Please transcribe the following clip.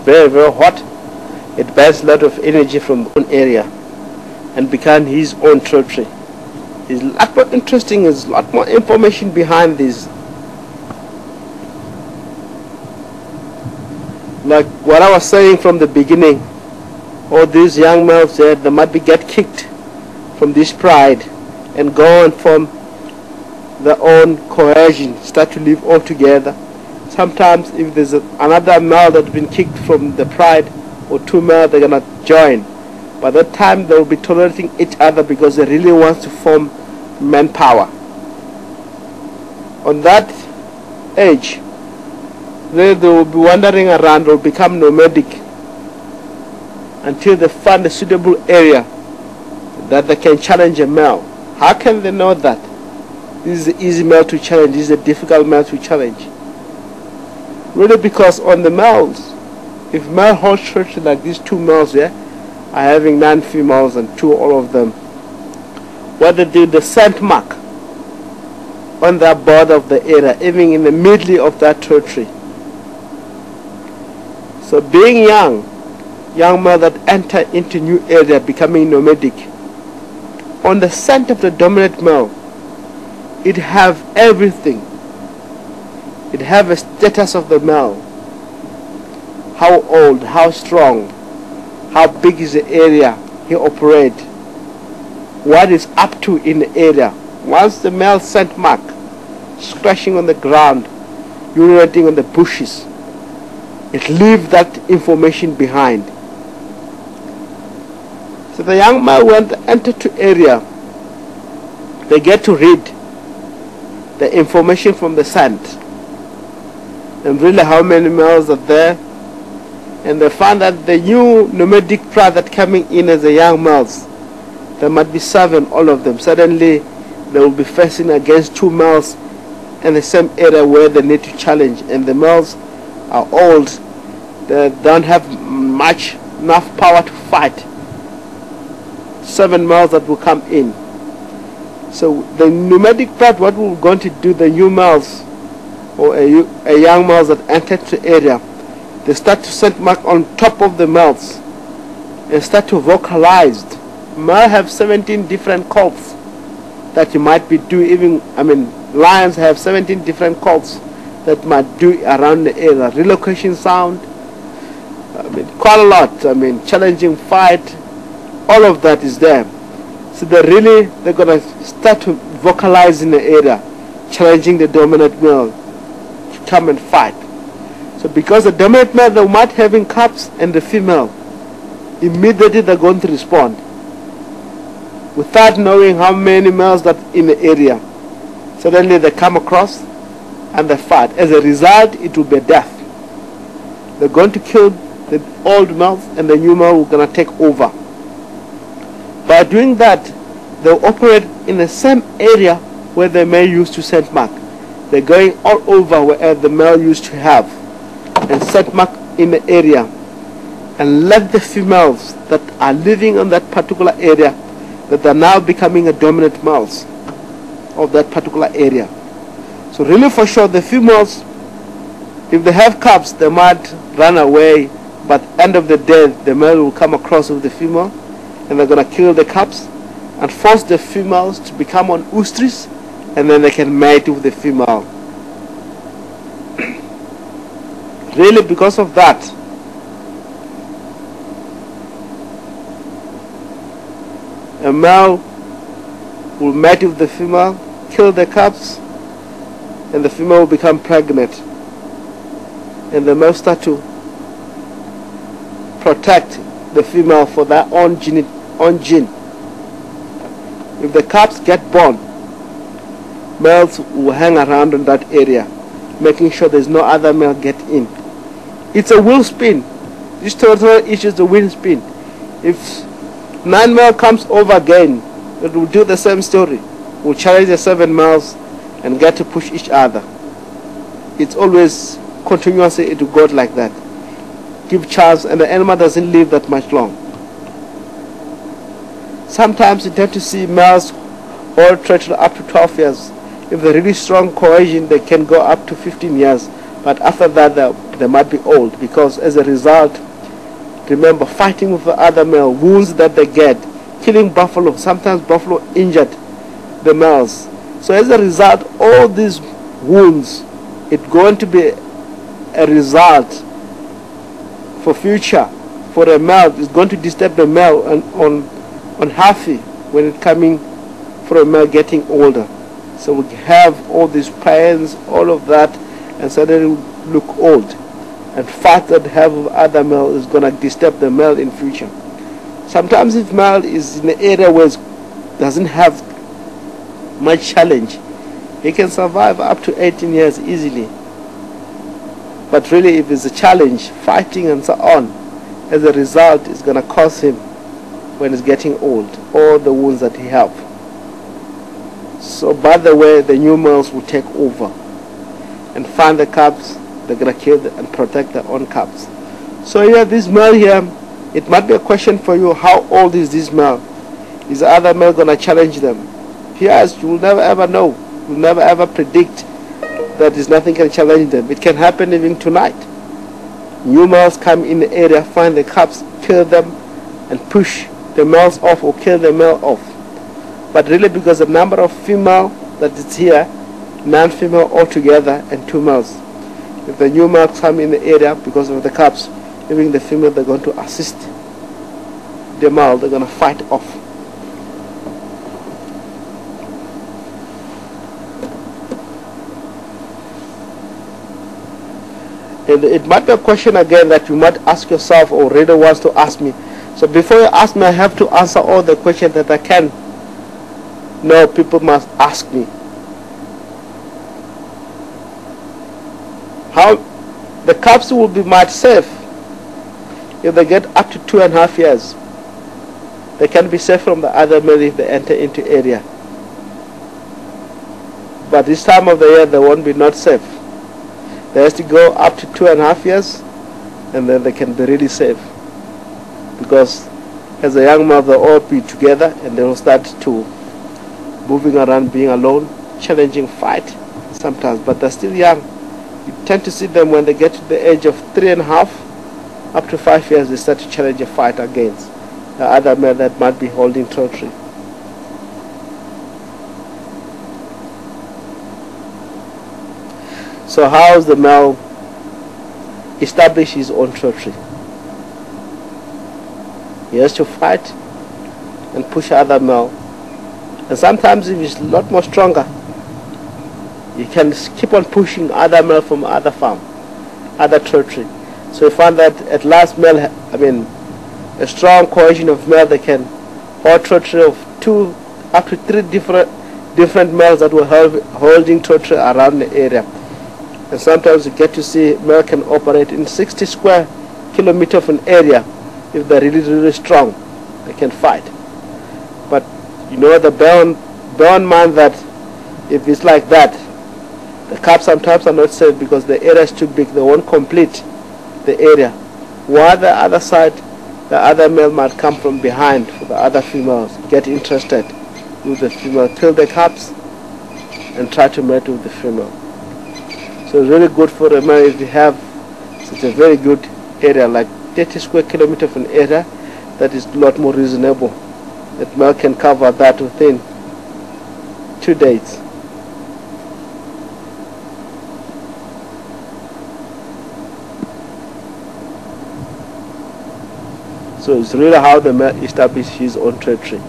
very, very hot. It burns a lot of energy from the own area and become his own territory. It's a lot more interesting, there's a lot more information behind this. Like what I was saying from the beginning, all these young males there, they might be get kicked from this pride and go and form their own cohesion, start to live all together. Sometimes if there's another male that's been kicked from the pride, or two males, they're gonna join. By that time they will be tolerating each other because they really want to form manpower. On that age, they will be wandering around or become nomadic until they find a suitable area that they can challenge a male. How can they know that this is an easy male to challenge, this is a difficult male to challenge? Really, because on the males, if male holds church like these two males here are having 9 females and 2 all of them, what they do, the scent mark on the border of the area, even in the middle of that territory. So being young male that enter into new area, becoming nomadic, on the scent of the dominant male, it have everything. It have a status of the male. How old, how strong, how big is the area he operate, what is up to in the area. Once the male scent mark scratching on the ground, urinating on the bushes, it leaves that information behind. So the young man, when they enter to area, they get to read the information from the scent and really how many males are there, and they find that the new nomadic pride that coming in as a young males, there might be 7, all of them. Suddenly they will be facing against 2 males in the same area where they need to challenge, and the males are old, they don't have enough power to fight 7 males that will come in. So the nomadic pride, what we're going to do, the new males or a young males that enter the area, they start to scent mark on top of the males and start to vocalize. Males have 17 different calls that you might be doing. Lions have 17 different calls that might do around the area. Relocation sound, quite a lot. Challenging fight, all of that is there. So they're gonna start to vocalize in the area, challenging the dominant male to come and fight. So because the dominant male, they might having cubs, and the female, immediately they're going to respond without knowing how many males that in the area. Suddenly they come across and they fight. As a result, it will be death. They're going to kill the old males, and the new male will gonna take over. By doing that, they'll operate in the same area where the male used to scent mark. They're going all over where the male used to have and scent mark in the area, and let the females that are living on that particular area, that are now becoming a dominant males of that particular area. So really, for sure, the females, if they have cubs, they might run away, but end of the day, the male will come across with the female, and they're going to kill the cubs and force the females to become on ostrich, and then they can mate with the female. Really, because of that, a male will mate with the female, kill the cubs, and the female will become pregnant, and the male start to protect the female for their own gene. If the cubs get born, males will hang around in that area, making sure there's no other male get in. It's a wheel spin. This territorial issue is a wheel spin. If 9 male comes over again, it will do the same story. We'll challenge the 7 males and get to push each other. It's always continuously, it will go like that. Give chance, and the animal doesn't live that much long. Sometimes you tend to see males hold territory up to 12 years. If they're really strong cohesion, they can go up to 15 years. But after that, they might be old, because as a result, remember, fighting with the other male, wounds that they get, killing buffalo, sometimes buffalo injured the males. So as a result, all these wounds, it's going to be a result for future for a male. It's going to disturb the male on healthy when it's coming for a male getting older. So we have all these pains, all of that, and suddenly look old. And fight that have with other male is going to disturb the male in future. Sometimes if male is in an area where it doesn't have much challenge, he can survive up to 18 years easily. But really, if it's a challenge, fighting and so on, as a result, it's going to cause him, when he's getting old, all the wounds that he have. So by the way, the new males will take over and find the cubs. They're going to kill and protect their own cubs. So here, this male here, it might be a question for you: how old is this male? Is the other male going to challenge them? Yes, you will never ever know. You will never ever predict that there's nothing can challenge them. It can happen even tonight. New males come in the area, find the cubs, kill them, and push the males off or kill the male off. But really, because the number of female that is here, 9 female altogether and 2 males. If the new males come in the area because of the cubs, even the female, they're going to assist the male. They're going to fight off. And it might be a question again that you might ask yourself, or reader wants to ask me. So before you ask me, I have to answer all the questions that I can. No, people must ask me. How the cubs will be much safe if they get up to 2.5 years. They can be safe from the other male if they enter into area. But this time of the year, they won't be not safe. They have to go up to 2.5 years, and then they can be really safe. Because as a young male, they'll all be together, and they will start to moving around, being alone, challenging fight sometimes, but they're still young. You tend to see them when they get to the age of 3.5 up to 5 years, they start to challenge a fight against the other male that might be holding territory. So how does the male establish his own territory? He has to fight and push other male. And sometimes if he's a lot more stronger, you can keep on pushing other male from other farm, other territory. So you find that at last male, a strong cohesion of male, they can hold territory of 2 up to 3 different males that were holding territory around the area. And sometimes you get to see male can operate in 60 square kilometers of an area. If they're really, really strong, they can fight. But you know, the bear in mind that if it's like that, the cubs sometimes are not safe because the area is too big. They won't complete the area. While the other side, the other male might come from behind for the other females, get interested with the female, kill the cubs, and try to mate with the female. So it's really good for a male if you have such a very good area, like 30 square kilometers of an area that is a lot more reasonable. That male can cover that within 2 days. So it's really how the male establishes his own territory.